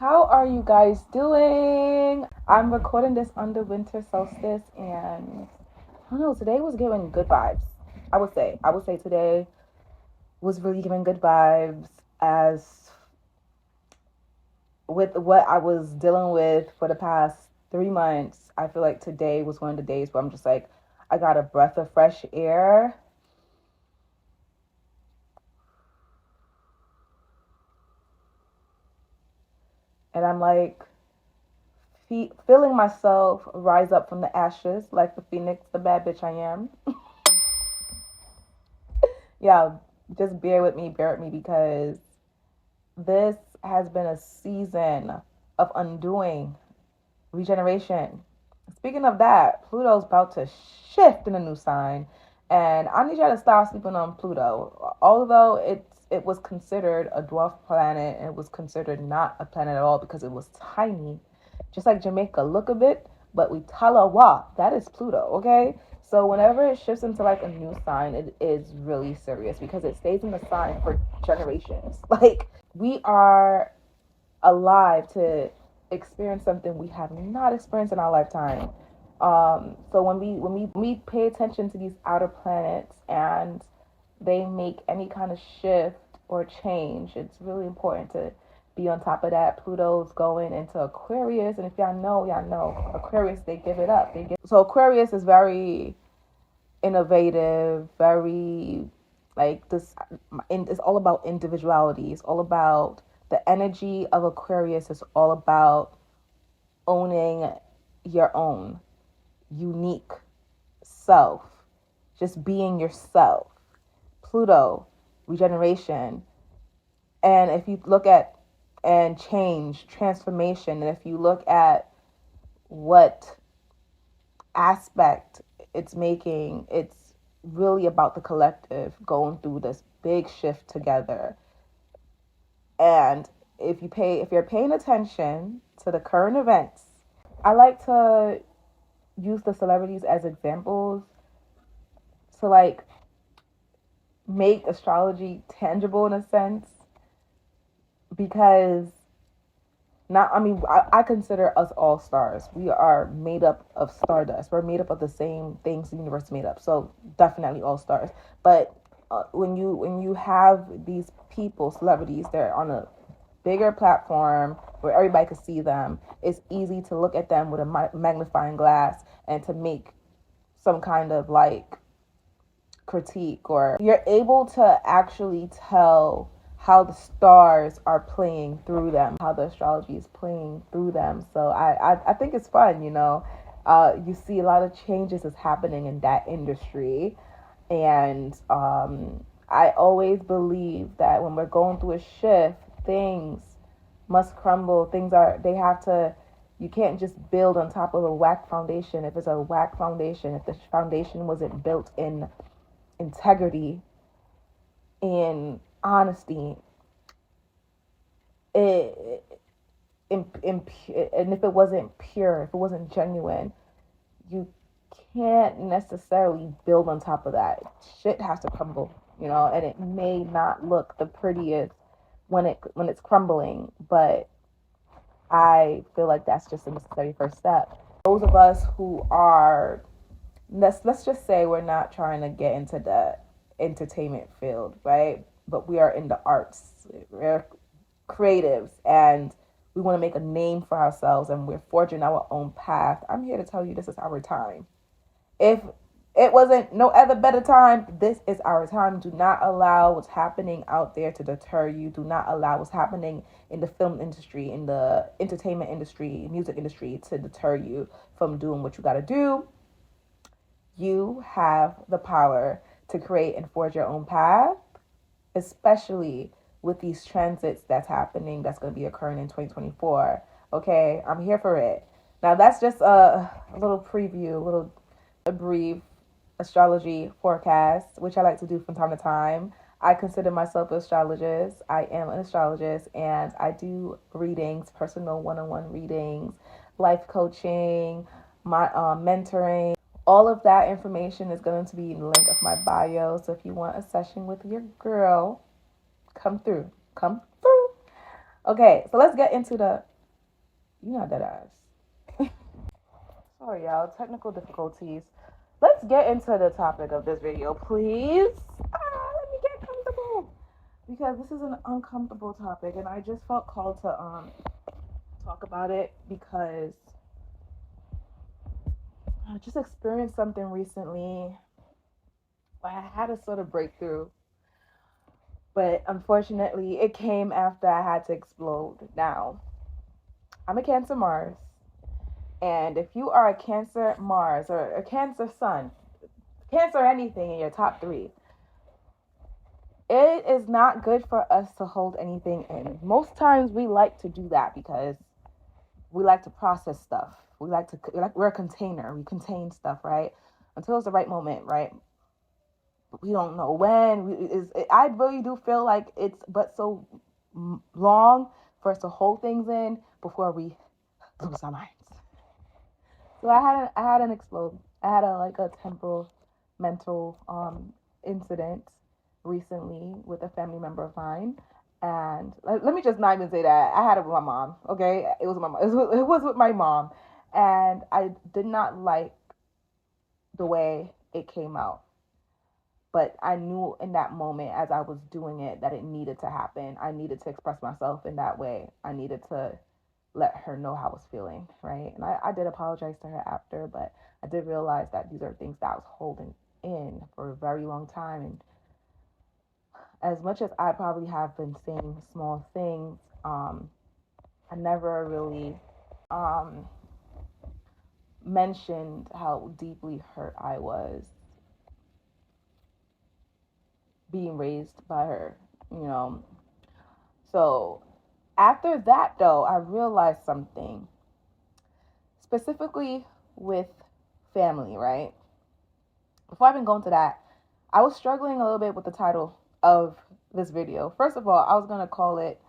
How are you guys doing? I'm recording this under winter solstice, and I don't know, today was giving good vibes. I would say today was really giving good vibes as with what I was dealing with for the past 3 months. I feel like today was one of the days where I'm just like, I got a breath of fresh air, and I'm like feeling myself rise up from the ashes like the phoenix, the bad bitch I am. Yeah, just bear with me because this has been a season of undoing, regeneration. Speaking of that, Pluto's about to shift in a new sign, and I need y'all to stop sleeping on Pluto. Although it was considered a dwarf planet, and it was considered not a planet at all because it was tiny, just like Jamaica, look a bit, but we talawa. That is Pluto, okay? So whenever it shifts into like a new sign, it is really serious because it stays in the sign for generations. Like we are alive to experience something we have not experienced in our lifetime. So when we pay attention to these outer planets and they make any kind of shift or change, it's really important to be on top of that. Pluto's going into Aquarius, and if y'all know Aquarius, they give it up. So Aquarius is very innovative, very like this. It's all about individuality. It's all about the energy of Aquarius. Is all about owning your own unique self, just being yourself. Pluto, regeneration, and if you look at and change, transformation, and if you look at what aspect it's making, it's really about the collective going through this big shift together. And if you're paying attention to the current events, I like to use the celebrities as examples to like make astrology tangible in a sense, because I consider us all stars. We are made up of stardust. We're made up of the same things the universe made up. So definitely all stars. But when you have these people, celebrities, they're on a bigger platform where everybody can see them. It's easy to look at them with a magnifying glass and to make some kind of like critique, or you're able to actually tell how the stars are playing through them, how the astrology is playing through them. So I think it's fun, you know. You see a lot of changes is happening in that industry, and I always believe that when we're going through a shift, things must crumble. They have to. You can't just build on top of a whack foundation. If it's a whack foundation, if the foundation wasn't built in integrity, in honesty, it, and if it wasn't pure, if it wasn't genuine, you can't necessarily build on top of that. Shit has to crumble, you know, and it may not look the prettiest when it's crumbling, but I feel like that's just a necessary first step. Those of us who are, let's just say we're not trying to get into the entertainment field, right? But we are in the arts. We're creatives and we want to make a name for ourselves and we're forging our own path. I'm here to tell you this is our time. If it wasn't no other better time, this is our time. Do not allow what's happening out there to deter you. Do not allow what's happening in the film industry, in the entertainment industry, music industry to deter you from doing what you got to do. You have the power to create and forge your own path, especially with these transits that's going to be occurring in 2024. Okay, I'm here for it. Now, that's just a little preview, a brief astrology forecast, which I like to do from time to time. I consider myself an astrologist. I am an astrologist, and I do readings, personal one-on-one readings, life coaching, my mentoring. All of that information is going to be in the link of my bio. So if you want a session with your girl, come through. Come through. Okay, so let's get into the You know that ass. Sorry, y'all. Technical difficulties. Let's get into the topic of this video, please. Let me get comfortable because this is an uncomfortable topic, and I just felt called to talk about it because I just experienced something recently where I had a sort of breakthrough, but unfortunately, it came after I had to explode. Now, I'm a Cancer Mars, and if you are a Cancer Mars or a Cancer Sun, Cancer anything in your top three, it is not good for us to hold anything in. Most times we like to do that because we like to process stuff. We're a container. We contain stuff, right? Until it's the right moment, right? We don't know when. I really do feel like it's but so long for us to hold things in before we lose our minds. So I had an explode. I had a temporal mental incident recently with a family member of mine. And let me just not even say that. I had it with my mom, okay? It was my mom. It was with my mom. And I did not like the way it came out. But I knew in that moment as I was doing it that it needed to happen. I needed to express myself in that way. I needed to let her know how I was feeling, right? And I did apologize to her after, but I did realize that these are things that I was holding in for a very long time. And as much as I probably have been saying small things, I never really um, mentioned how deeply hurt I was being raised by her, you know. So after that, though, I realized something, specifically with family, right? Before I even go into that, I was struggling a little bit with the title of this video. First of all, I was going to call it,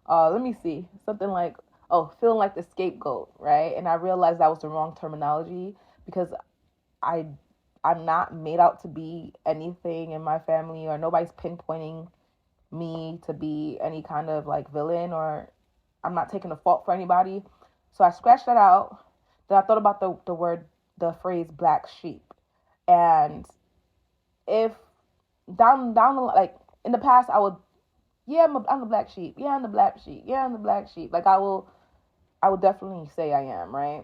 let me see, something like, oh, feeling like the scapegoat, right? And I realized that was the wrong terminology because I, I'm not made out to be anything in my family, or nobody's pinpointing me to be any kind of like villain, or I'm not taking the fault for anybody. So I scratched that out. Then I thought about the phrase black sheep. And if like in the past, I would, yeah, I'm the black sheep. Yeah, I'm the black sheep. Yeah, I'm the black sheep. Like I will definitely say I am, right?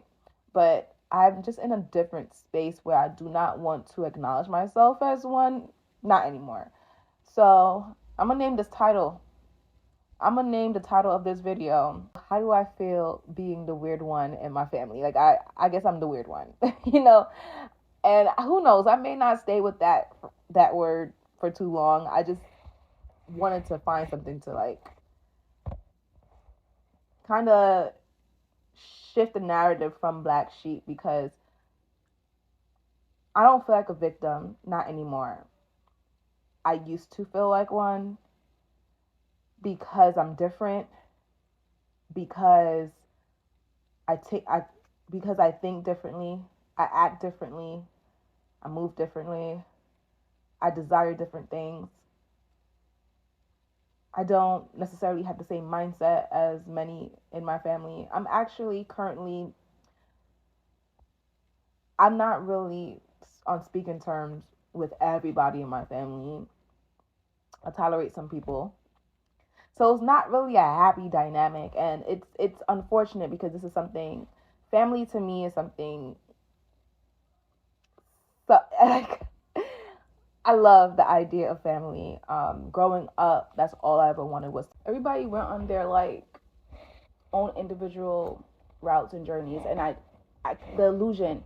But I'm just in a different space where I do not want to acknowledge myself as one, not anymore. So I'm gonna name this title. I'm gonna name the title of this video, how do I feel being the weird one in my family? Like I guess I'm the weird one, you know. And who knows? I may not stay with that word for too long. I just wanted to find something to like kind of shift the narrative from black sheep, because I don't feel like a victim, not anymore. I used to feel like one because I'm different, because I take I because I think differently, I act differently, I move differently, I desire different things. I don't necessarily have the same mindset as many in my family. I'm not really on speaking terms with everybody in my family. I tolerate some people. So it's not really a happy dynamic, and it's unfortunate because this is something, family to me is something, so like I love the idea of family. Growing up, that's all I ever wanted was everybody went on their like own individual routes and journeys, and the illusion,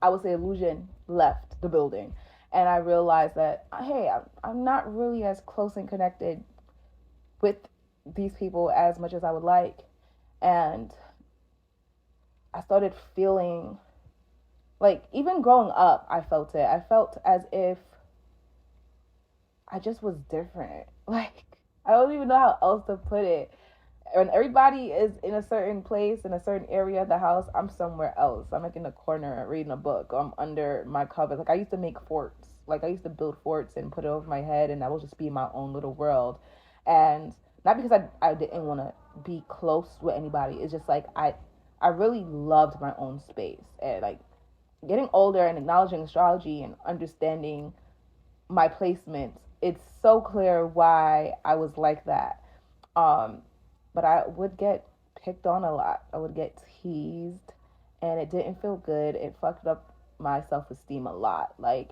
I would say illusion, left the building, and I realized that hey, I'm not really as close and connected with these people as much as I would like, and I started feeling like even growing up, I felt it. I felt as if I just was different. Like, I don't even know how else to put it. When everybody is in a certain place, in a certain area of the house, I'm somewhere else. I'm like in a corner reading a book. I'm under my covers. Like, I used to make forts. Like, I used to build forts and put it over my head, and I would just be in my own little world. And not because I didn't want to be close with anybody. It's just like I really loved my own space. And like getting older and acknowledging astrology and understanding my placements, it's so clear why I was like that. Um, but I would get picked on a lot. I would get teased, and it didn't feel good. It fucked up my self esteem a lot. Like,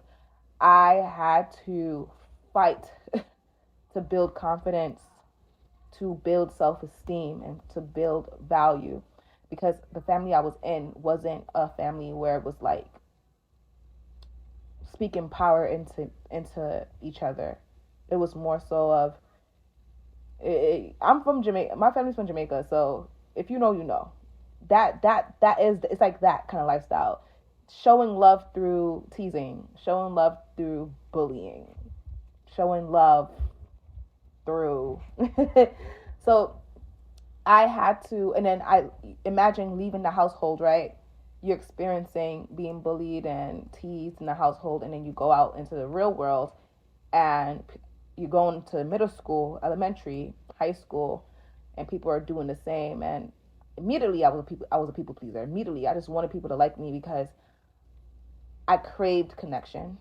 I had to fight to build confidence, to build self esteem, and to build value, because the family I was in wasn't a family where it was like speaking power into each other. It was more so of I'm from Jamaica. My family's from Jamaica, so if you know, you know. That is, it's like that kind of lifestyle. Showing love through teasing, showing love through bullying, showing love through. So I had to, and then I imagine leaving the household, right? You're experiencing being bullied and teased in the household, and then you go out into the real world, and you go into middle school, elementary, high school, and people are doing the same. And immediately, I was a people pleaser. Immediately, I just wanted people to like me because I craved connection,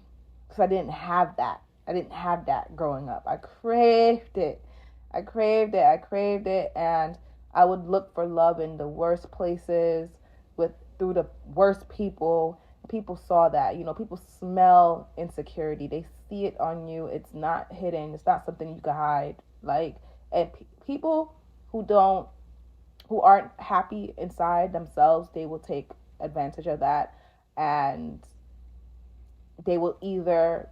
because I didn't have that. I didn't have that growing up. I craved it. I craved it. I craved it. And I would look for love in the worst places, with through the worst people. People saw that. You know, people smell insecurity. They see it on you. It's not hidden. It's not something you can hide. Like, and people who don't, who aren't happy inside themselves, they will take advantage of that, and they will either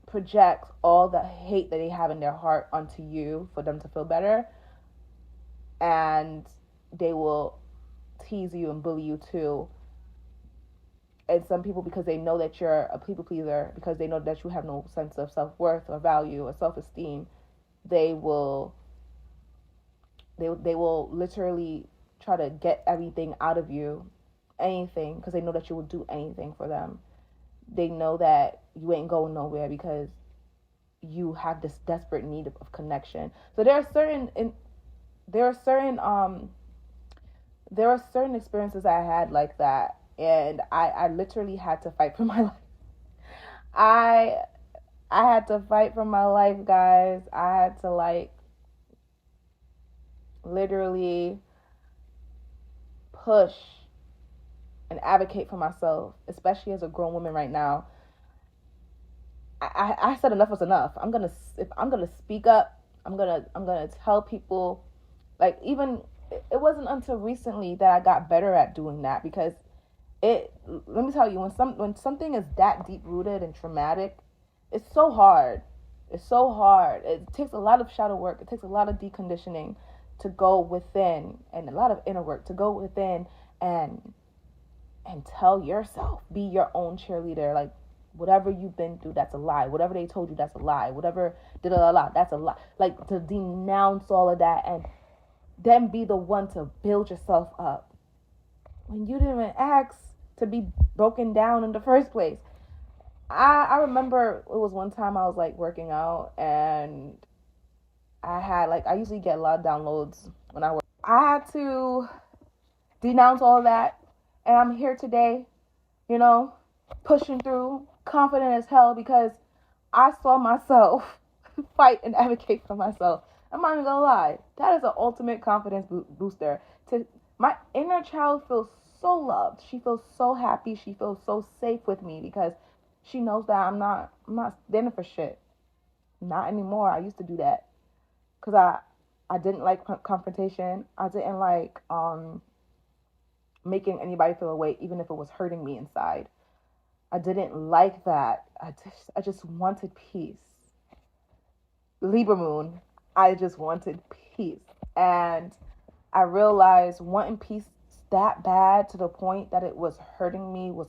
project all the hate that they have in their heart onto you for them to feel better, and they will tease you and bully you too. And some people, because they know that you're a people pleaser, because they know that you have no sense of self-worth or value or self-esteem, they will they will literally try to get everything out of you, anything, because they know that you will do anything for them. They know that you ain't going nowhere because you have this desperate need of connection. So there are certain there are certain experiences I had like that, and I literally had to fight for my life. I I had to fight for my life, guys. I had to like literally push and advocate for myself, especially as a grown woman right now. I said enough was enough. If I'm gonna speak up, I'm gonna tell people. Like, even it wasn't until recently that I got better at doing that, because it, let me tell you, when something is that deep rooted and traumatic, it's so hard. It's so hard. It takes a lot of shadow work. It takes a lot of deconditioning to go within, and a lot of inner work to go within and tell yourself, be your own cheerleader. Like, whatever you've been through, that's a lie. Whatever they told you, that's a lie. Whatever that's a lie. Like, to denounce all of that and then be the one to build yourself up when you didn't even ask to be broken down in the first place. I remember it was one time I was like working out, and I usually get a lot of downloads when I work. I had to denounce all that, and I'm here today, you know, pushing through, confident as hell, because I saw myself fight and advocate for myself. I'm not even gonna lie, that is an ultimate confidence booster. To my inner child feels so loved. She feels so happy. She feels so safe with me, because she knows that I'm not standing for shit. Not anymore. I used to do that because I didn't like confrontation. I didn't like making anybody feel away, even if it was hurting me inside. I didn't like that. I just wanted peace. Libra moon, I just wanted peace. And I realized wanting peace that bad, to the point that it was hurting me, was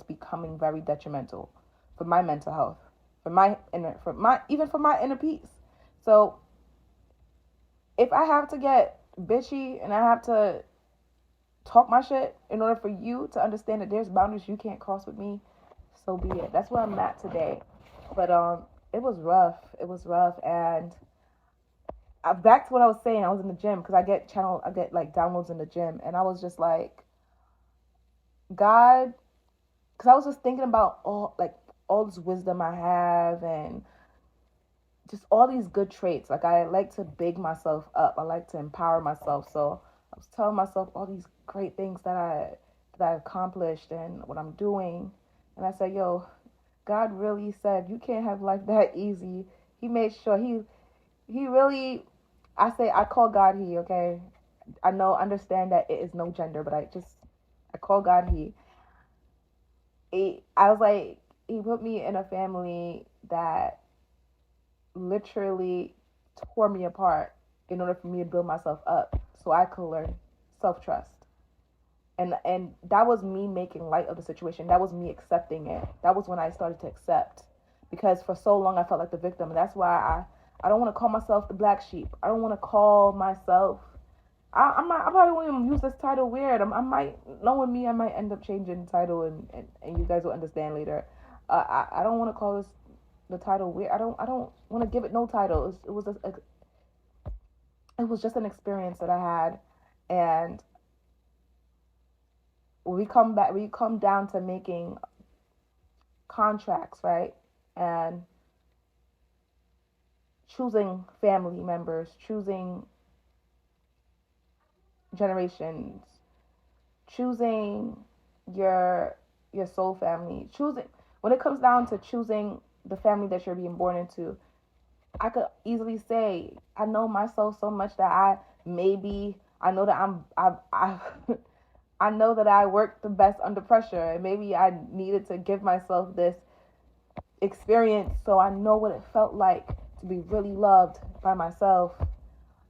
becoming very detrimental for my mental health, for my inner peace. So if I have to get bitchy and I have to talk my shit in order for you to understand that there's boundaries you can't cross with me, so be it. That's where I'm at today. But it was rough. It was rough, and back to what I was saying, I was in the gym because I get like downloads in the gym, and I was just like, God, because I was just thinking about all this wisdom I have and just all these good traits. Like I like to big myself up. I like to empower myself. So I was telling myself all these great things that I accomplished and what I'm doing. And I said, yo, God really said you can't have life that easy. He made sure he really I call God he, okay? I know understand that it is no gender, but I call God he. I was like he put me in a family that literally tore me apart in order for me to build myself up so I could learn self-trust. And that was me making light of the situation. That was me accepting it. That was when I started to accept, because for so long I felt like the victim. And that's why I don't want to call myself the black sheep. I don't want to call myself I probably won't even use this title weird. I might, knowing me, I might end up changing the title, and you guys will understand later. I don't want to call this the title weird. I don't want to give it no title. It was just an experience that I had, and we come down to making contracts, right? And choosing family members, choosing generations, choosing your your soul family, choosing when it comes down to choosing the family that you're being born into. I could easily say I know myself so much that I know that I I know that I work the best under pressure, and maybe I needed to give myself this experience so I know what it felt like to be really loved by myself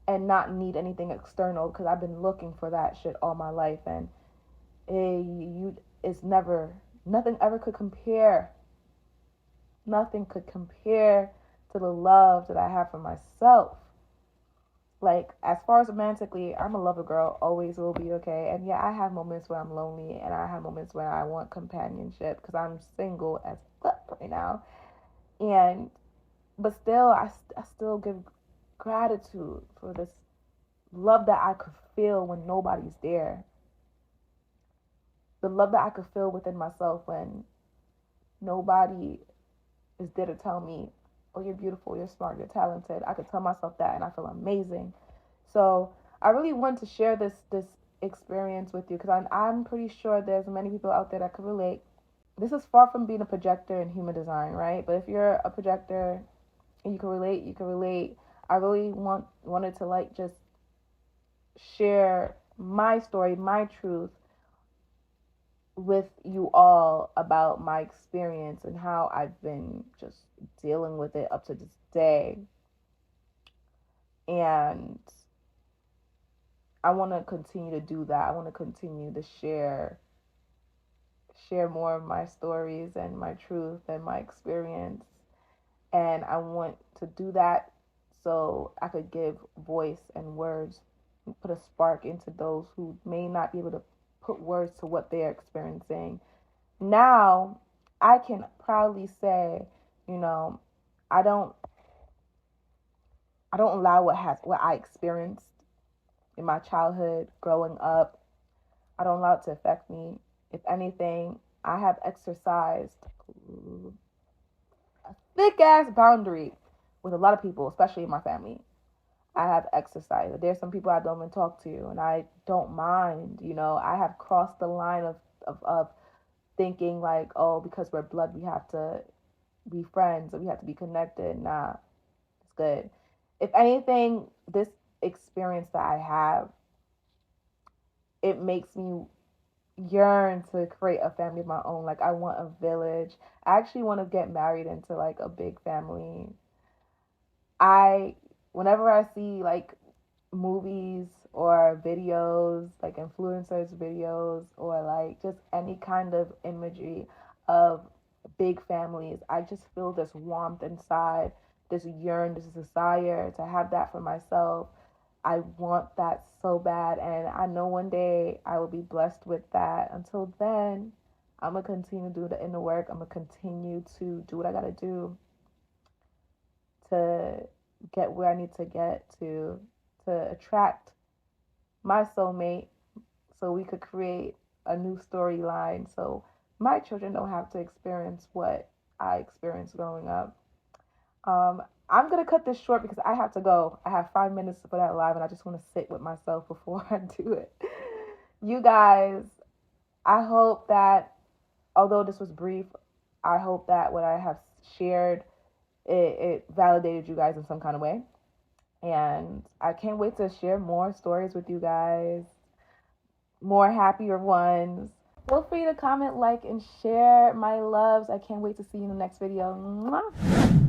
and not need anything external, because I've been looking for that shit all my life. And it's never, nothing ever could compare, nothing could compare to the love that I have for myself. Like, as far as romantically, I'm a lover girl, always will be, okay? And yeah, I have moments where I'm lonely, and I have moments where I want companionship because I'm single as fuck right now. And but still, I still give gratitude for this love that I could feel when nobody's there. The love that I could feel within myself when nobody is there to tell me, oh, you're beautiful, you're smart, you're talented. I could tell myself that and I feel amazing. So I really want to share this experience with you because I'm pretty sure there's many people out there that could relate. This is far from being a projector in human design, right? But if you're a projector and you can relate, you can relate. I really wanted to like just share my story, my truth with you all about my experience and how I've been just dealing with it up to this day. And I want to continue to do that. I want to continue to share more of my stories and my truth and my experience. And I want to do that so I could give voice and words, put a spark into those who may not be able to put words to what they're experiencing. Now, I can proudly say, you know, I don't I don't allow what I experienced in my childhood growing up. I don't allow it to affect me. If anything, I have exercised a thick ass boundary with a lot of people, especially in my family. I have exercised. There's some people I don't even talk to, and I don't mind. I have crossed the line of thinking like, oh, because we're blood, we have to be friends or we have to be connected. Nah, it's good. If anything, this experience that I have, it makes me yearn to create a family of my own. Like, I want a village. I actually want to get married into like a big family. I Whenever I see like movies or videos, like influencers videos, or like just any kind of imagery of big families, I just feel this warmth inside, this yearn, this desire to have that for myself. I want that so bad, and I know one day I will be blessed with that. Until then, I'm gonna continue to do the inner work. I'm gonna continue to do what I gotta do to get where I need to get to attract my soulmate so we could create a new storyline so my children don't have to experience what I experienced growing up. I'm gonna cut this short because I have to go. I have 5 minutes for that live, and I just want to sit with myself before I do it. You guys, I hope that although this was brief, I hope that what I have shared it validated you guys in some kind of way. And I can't wait to share more stories with you guys, more happier ones. Feel free to comment, like, and share. My loves, I can't wait to see you in the next video. Mwah.